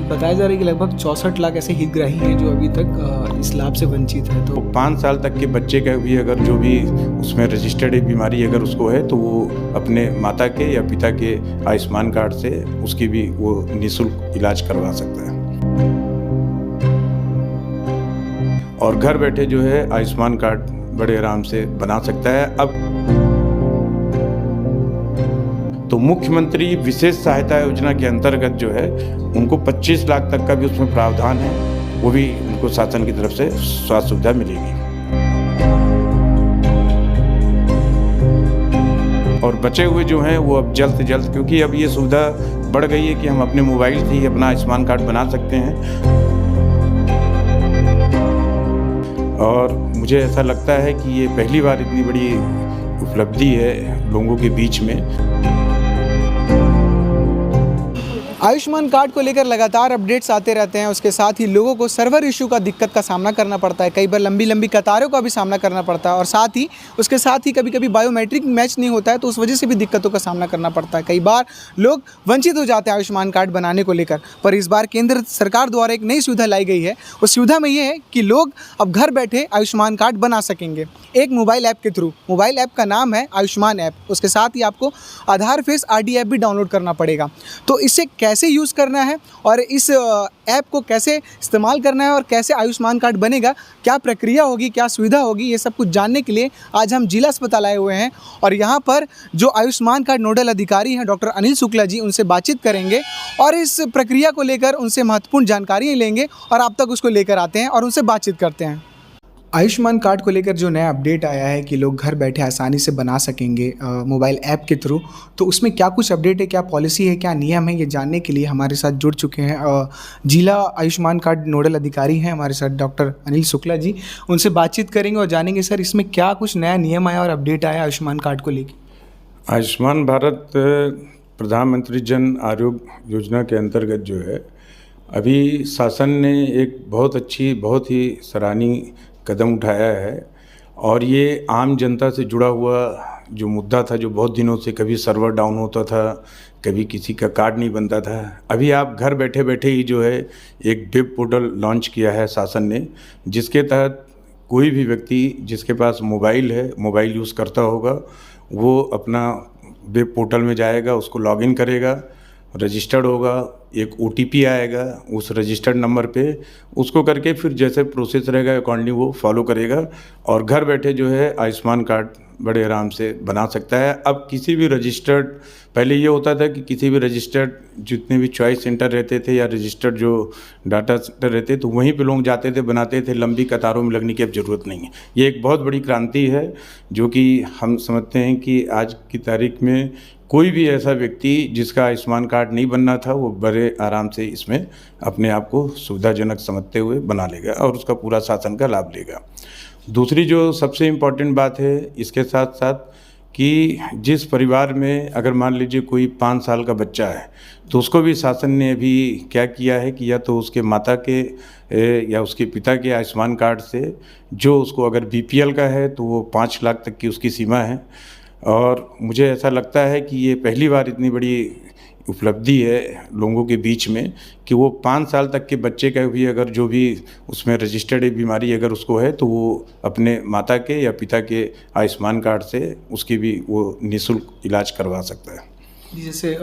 बताया जा रहा है कि लगभग 64 लाख ऐसे हितग्राही हैं जो अभी तक इस लाभ से वंचित है। तो 5 साल तक के बच्चे का भी अगर जो भी उसमें रजिस्टर्ड बीमारी अगर उसको है तो वो अपने माता के या पिता के आयुष्मान कार्ड से उसकी भी वो निःशुल्क इलाज करवा सकता है। और घर बैठे जो है आयुष्मान कार्ड बड़े आराम से बना सकता है। अब तो मुख्यमंत्री विशेष सहायता योजना के अंतर्गत जो है उनको 25 लाख तक का भी उसमें प्रावधान है, वो भी उनको शासन की तरफ से स्वास्थ्य सुविधा मिलेगी। और बचे हुए जो हैं वो अब जल्द से जल्द, क्योंकि अब ये सुविधा बढ़ गई है कि हम अपने मोबाइल से ही अपना आयुष्मान कार्ड बना सकते हैं। और मुझे ऐसा लगता है कि ये पहली बार इतनी बड़ी उपलब्धि है लोगों के बीच में। आयुष्मान कार्ड को लेकर लगातार अपडेट्स आते रहते हैं। उसके साथ ही लोगों को सर्वर इशू का दिक्कत का सामना करना पड़ता है, कई बार लंबी लंबी कतारों का भी सामना करना पड़ता है, और उसके साथ ही कभी कभी बायोमेट्रिक मैच नहीं होता है तो उस वजह से भी दिक्कतों का सामना करना पड़ता है। कई बार लोग वंचित हो जाते हैं आयुष्मान कार्ड बनाने को लेकर। पर इस बार केंद्र सरकार द्वारा एक नई सुविधा लाई गई है। उस सुविधा में ये है कि लोग अब घर बैठे आयुष्मान कार्ड बना सकेंगे एक मोबाइल ऐप के थ्रू। मोबाइल ऐप का नाम है आयुष्मान ऐप। उसके साथ ही आपको आधार फेस RD ऐप भी डाउनलोड करना पड़ेगा। तो इसे कैसे यूज़ करना है और इस ऐप को कैसे इस्तेमाल करना है और कैसे आयुष्मान कार्ड बनेगा, क्या प्रक्रिया होगी, क्या सुविधा होगी, ये सब कुछ जानने के लिए आज हम जिला अस्पताल आए हुए हैं। और यहाँ पर जो आयुष्मान कार्ड नोडल अधिकारी हैं डॉक्टर अनिल शुक्ला जी, उनसे बातचीत करेंगे और इस प्रक्रिया को लेकर उनसे महत्वपूर्ण जानकारियाँ लेंगे और आप तक उसको लेकर आते हैं और उनसे बातचीत करते हैं। आयुष्मान कार्ड को लेकर जो नया अपडेट आया है कि लोग घर बैठे आसानी से बना सकेंगे मोबाइल ऐप के थ्रू, तो उसमें क्या कुछ अपडेट है, क्या पॉलिसी है, क्या नियम है, ये जानने के लिए हमारे साथ जुड़ चुके हैं जिला आयुष्मान कार्ड नोडल अधिकारी हैं हमारे साथ डॉक्टर अनिल शुक्ला जी। उनसे बातचीत करेंगे और जानेंगे सर इसमें क्या कुछ नया नियम आया और अपडेट आया आयुष्मान कार्ड को लेकर। आयुष्मान भारत प्रधानमंत्री जन आरोग्य योजना के अंतर्गत जो है अभी शासन ने एक बहुत ही सराहनीय कदम उठाया है। और ये आम जनता से जुड़ा हुआ जो मुद्दा था, जो बहुत दिनों से कभी सर्वर डाउन होता था, कभी किसी का कार्ड नहीं बनता था, अभी आप घर बैठे बैठे ही जो है एक वेब पोर्टल लॉन्च किया है शासन ने, जिसके तहत कोई भी व्यक्ति जिसके पास मोबाइल है, मोबाइल यूज़ करता होगा, वो अपना वेब पोर्टल में जाएगा, उसको लॉगिन करेगा, रजिस्टर्ड होगा, एक OTP आएगा उस रजिस्टर्ड नंबर पे, उसको करके फिर जैसे प्रोसेस रहेगा अकॉर्डिंगली वो फॉलो करेगा और घर बैठे जो है आयुष्मान कार्ड बड़े आराम से बना सकता है। अब किसी भी रजिस्टर्ड, पहले ये होता था कि किसी भी रजिस्टर्ड जितने भी चॉइस सेंटर रहते थे या रजिस्टर्ड जो डाटा सेंटर रहते तो वहीं पे लोग जाते थे, बनाते थे, लंबी कतारों में लगने की अब ज़रूरत नहीं है। ये एक बहुत बड़ी क्रांति है जो कि हम समझते हैं कि आज की तारीख में कोई भी ऐसा व्यक्ति जिसका आयुष्मान कार्ड नहीं बनना था वो बड़े आराम से इसमें अपने आप को सुविधाजनक समझते हुए बना लेगा और उसका पूरा शासन का लाभ लेगा। दूसरी जो सबसे इम्पॉर्टेंट बात है इसके साथ साथ कि जिस परिवार में अगर मान लीजिए कोई 5 साल का बच्चा है तो उसको भी शासन ने अभी क्या किया है कि या तो उसके माता के या उसके पिता के आयुष्मान कार्ड से, जो उसको अगर BPL का है तो वो 5 लाख तक की उसकी सीमा है। और मुझे ऐसा लगता है कि ये पहली बार इतनी बड़ी उपलब्धि है लोगों के बीच में कि वो 5 साल तक के बच्चे का भी अगर जो भी उसमें रजिस्टर्ड बीमारी अगर उसको है तो वो अपने माता के या पिता के आयुष्मान कार्ड से उसकी भी वो निःशुल्क इलाज करवा सकता है। जैसे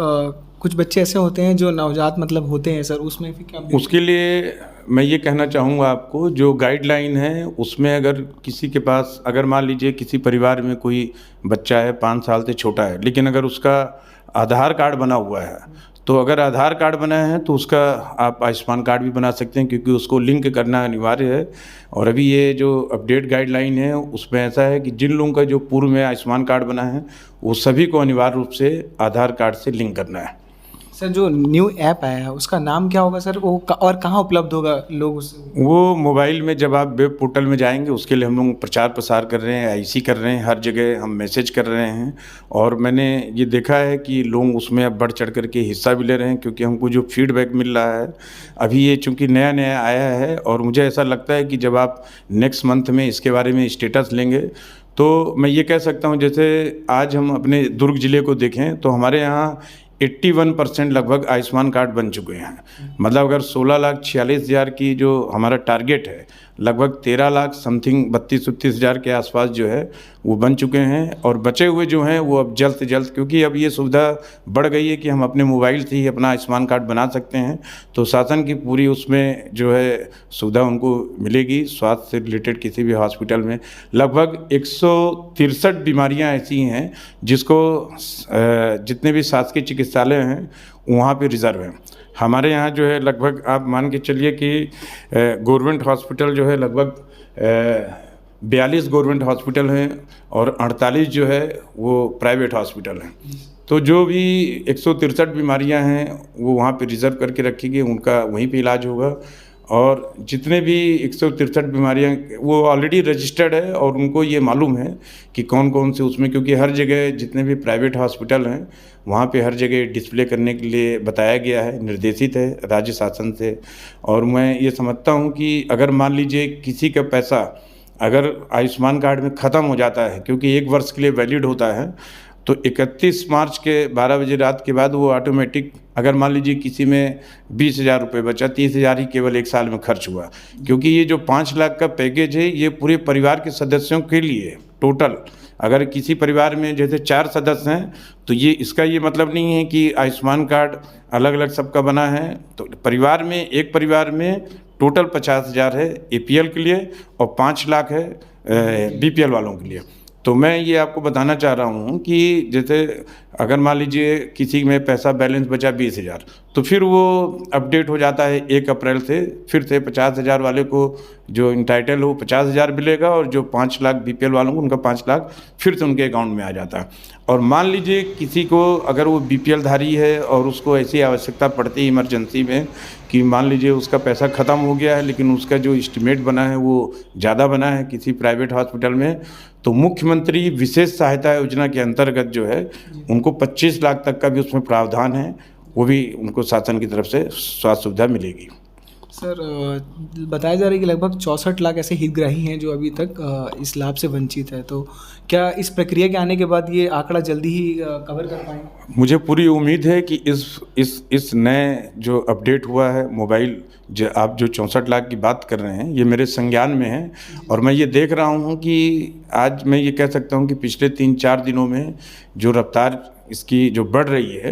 कुछ बच्चे ऐसे होते हैं जो नवजात मतलब होते हैं सर, उसमें फिर क्या? उसके लिए मैं ये कहना चाहूँगा आपको, जो गाइडलाइन है उसमें अगर किसी के पास, अगर मान लीजिए किसी परिवार में कोई बच्चा है 5 साल से छोटा है, लेकिन अगर उसका आधार कार्ड बना हुआ है तो अगर आधार कार्ड बना है तो उसका आप आयुष्मान कार्ड भी बना सकते हैं, क्योंकि उसको लिंक करना अनिवार्य है। और अभी ये जो अपडेट गाइडलाइन है उसमें ऐसा है कि जिन लोगों का जो पूर्व में आयुष्मान कार्ड बना है वो सभी को अनिवार्य रूप से आधार कार्ड से लिंक करना है। सर जो न्यू ऐप आया है उसका नाम क्या होगा सर, वो और कहाँ उपलब्ध होगा लोग वो मोबाइल में जब आप वेब पोर्टल में जाएंगे उसके लिए हम लोग प्रचार प्रसार कर रहे हैं, IC कर रहे हैं, हर जगह हम मैसेज कर रहे हैं। और मैंने ये देखा है कि लोग उसमें अब बढ़ चढ़ करके हिस्सा भी ले रहे हैं, क्योंकि हमको जो फीडबैक मिल रहा है, अभी ये चूँकि नया नया आया है और मुझे ऐसा लगता है कि जब आप नेक्स्ट मंथ में इसके बारे में स्टेटस लेंगे तो मैं ये कह सकता हूँ, जैसे आज हम अपने दुर्ग ज़िले को देखें तो हमारे यहाँ 81% लगभग आयुष्मान कार्ड बन चुके हैं। मतलब अगर 16,46,000 की जो हमारा टारगेट है, लगभग 13 लाख समथिंग 32-33 हज़ार के आसपास जो है वो बन चुके हैं। और बचे हुए जो हैं वो अब जल्द से जल्द, क्योंकि अब ये सुविधा बढ़ गई है कि हम अपने मोबाइल से ही अपना आयुष्मान कार्ड बना सकते हैं, तो शासन की पूरी उसमें जो है सुविधा उनको मिलेगी। स्वास्थ्य से रिलेटेड किसी भी हॉस्पिटल में लगभग 163 बीमारियां ऐसी हैं जिसको जितने भी शासकीय चिकित्सालय हैं वहाँ पे रिजर्व हैं। हमारे यहाँ जो है लगभग आप मान के चलिए कि गवर्नमेंट हॉस्पिटल जो है लगभग 42 गवर्नमेंट हॉस्पिटल हैं और 48 जो है वो प्राइवेट हॉस्पिटल हैं। तो जो भी 163 बीमारियां हैं वो वहाँ पे रिजर्व करके रखी गई, उनका वहीं पे इलाज होगा। और जितने भी 163 बीमारियां वो ऑलरेडी रजिस्टर्ड है और उनको ये मालूम है कि कौन कौन से उसमें, क्योंकि हर जगह जितने भी प्राइवेट हॉस्पिटल हैं वहाँ पे हर जगह डिस्प्ले करने के लिए बताया गया है, निर्देशित है राज्य शासन से। और मैं ये समझता हूँ कि अगर मान लीजिए किसी का पैसा अगर आयुष्मान कार्ड में ख़त्म हो जाता है, क्योंकि 1 वर्ष के लिए वैलिड होता है, तो 31 मार्च के 12 बजे रात के बाद वो ऑटोमेटिक, अगर मान लीजिए किसी में 20,000 रुपये बचा, 30,000 ही केवल 1 साल में खर्च हुआ। क्योंकि ये जो 5 लाख का पैकेज है ये पूरे परिवार के सदस्यों के लिए टोटल, अगर किसी परिवार में जैसे 4 सदस्य हैं तो ये इसका ये मतलब नहीं है कि आयुष्मान कार्ड अलग अलग सबका बना है। तो परिवार में, एक परिवार में टोटल 50,000 है APL के लिए और 5 लाख है BPL वालों के लिए। तो मैं ये आपको बताना चाह रहा हूँ कि जैसे अगर मान लीजिए किसी में पैसा बैलेंस बचा 20,000, तो फिर वो अपडेट हो जाता है 1 अप्रैल से, फिर से 50,000 वाले को जो इंटाइटल हो 50,000 मिलेगा और जो 5 लाख BPL वालों को उनका 5 लाख फिर से उनके अकाउंट में आ जाता है। और मान लीजिए किसी को अगर वो BPL धारी है और उसको ऐसी आवश्यकता पड़ती है इमरजेंसी में कि मान लीजिए उसका पैसा ख़त्म हो गया है लेकिन उसका जो एस्टिमेट बना है वो ज़्यादा बना है किसी प्राइवेट हॉस्पिटल में, तो मुख्यमंत्री विशेष सहायता योजना के अंतर्गत जो है उनको 25 लाख तक का भी उसमें प्रावधान है, वो भी उनको शासन की तरफ से स्वास्थ्य सुविधा मिलेगी। सर, बताया जा रहा है कि लगभग 64 लाख ऐसे हितग्राही हैं जो अभी तक इस लाभ से वंचित है, तो क्या इस प्रक्रिया के आने के बाद ये आंकड़ा जल्दी ही कवर कर पाएंगे? मुझे पूरी उम्मीद है कि इस नए जो अपडेट हुआ है मोबाइल, आप जो 64 लाख की बात कर रहे हैं ये मेरे संज्ञान में है। और मैं ये देख रहा हूँ कि आज मैं ये कह सकता हूँ कि पिछले 3-4 दिनों में जो रफ्तार इसकी जो बढ़ रही है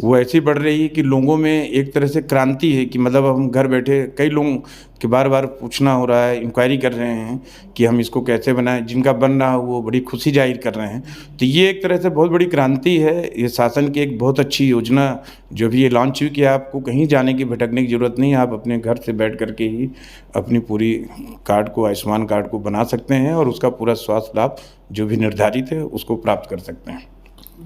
वो ऐसी बढ़ रही है कि लोगों में एक तरह से क्रांति है कि मतलब हम घर बैठे, कई लोगों के बार बार पूछना हो रहा है, इंक्वायरी कर रहे हैं कि हम इसको कैसे बनाएं, जिनका बन रहा है वो बड़ी खुशी जाहिर कर रहे हैं। तो ये एक तरह से बहुत बड़ी क्रांति है, ये शासन की एक बहुत अच्छी योजना जो भी ये लॉन्च हुई कि आपको कहीं जाने की, भटकने की ज़रूरत नहीं, आप अपने घर से बैठ करके ही अपनी पूरी कार्ड को, आयुष्मान कार्ड को बना सकते हैं और उसका पूरा स्वास्थ्य लाभ जो भी निर्धारित है उसको प्राप्त कर सकते हैं।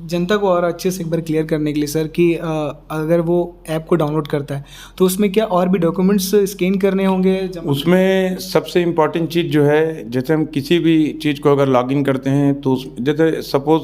जनता को और अच्छे से एक बार क्लियर करने के लिए सर कि अगर वो ऐप को डाउनलोड करता है तो उसमें क्या और भी डॉक्यूमेंट्स स्कैन करने होंगे? उसमें सबसे इम्पॉर्टेंट चीज़ जो है, जैसे हम किसी भी चीज़ को अगर लॉगिन करते हैं तो जैसे सपोज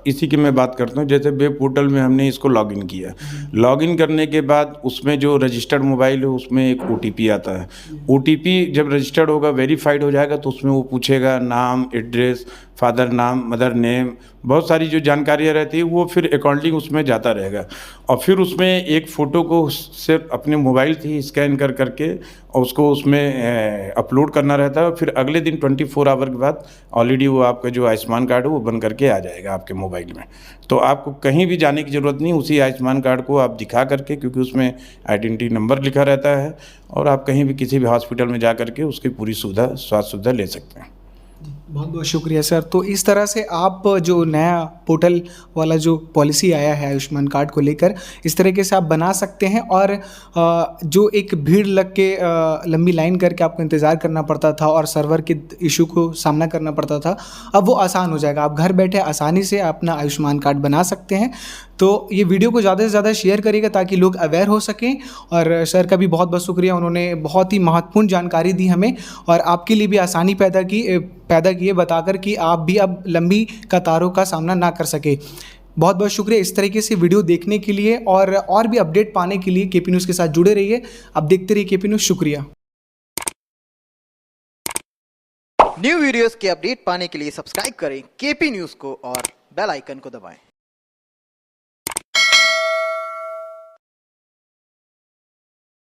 इसी की मैं बात करता हूँ, जैसे वेब पोर्टल में हमने इसको लॉगिन किया, लॉगिन करने के बाद उसमें जो रजिस्टर्ड मोबाइल है उसमें एक OTP आता है। OTP जब रजिस्टर्ड होगा, वेरीफाइड हो जाएगा तो उसमें वो पूछेगा नाम, एड्रेस, फादर नाम, मदर नेम, बहुत सारी जो जानकारियाँ रहती है वो फिर अकॉर्डिंग उसमें जाता रहेगा। और फिर उसमें एक फ़ोटो को सिर्फ अपने मोबाइल से ही स्कैन कर करके और उसको उसमें अपलोड करना रहता है। फिर अगले दिन 24 आवर के बाद ऑलरेडी वो आपका जो आयुष्मान कार्ड है वो बन करके आ जाएगा आपके मोबाइल में। तो आपको कहीं भी जाने की ज़रूरत नहीं, उसी आयुष्मान कार्ड को आप दिखा करके, क्योंकि उसमें आइडेंटिटी नंबर लिखा रहता है, और आप कहीं भी किसी भी हॉस्पिटल में जा करके उसकी पूरी सुविधा, स्वास्थ्य सुविधा ले सकते हैं। बहुत बहुत शुक्रिया सर। तो इस तरह से आप जो नया पोर्टल वाला जो पॉलिसी आया है आयुष्मान कार्ड को लेकर, इस तरीके से आप बना सकते हैं। और जो एक भीड़ लग के लंबी लाइन करके आपको इंतज़ार करना पड़ता था और सर्वर के इशू को सामना करना पड़ता था, अब वो आसान हो जाएगा। आप घर बैठे आसानी से अपना आयुष्मान कार्ड बना सकते हैं। तो ये वीडियो को ज़्यादा से ज़्यादा शेयर करिएगा ताकि लोग अवेयर हो सकें। और सर का भी बहुत बहुत शुक्रिया, उन्होंने बहुत ही महत्वपूर्ण जानकारी दी हमें और आपके लिए भी आसानी पैदा की बताकर कि आप भी अब लंबी कतारों का सामना ना कर सके। बहुत बहुत शुक्रिया इस तरीके से वीडियो देखने के लिए। और भी अपडेट पाने के लिए KP न्यूज़ के साथ जुड़े रहिए। आप देखते रहिए KP न्यूज़। शुक्रिया। न्यू वीडियोस के अपडेट पाने के लिए सब्सक्राइब करें KP न्यूज़ को और बेल आइकन को दबाएं।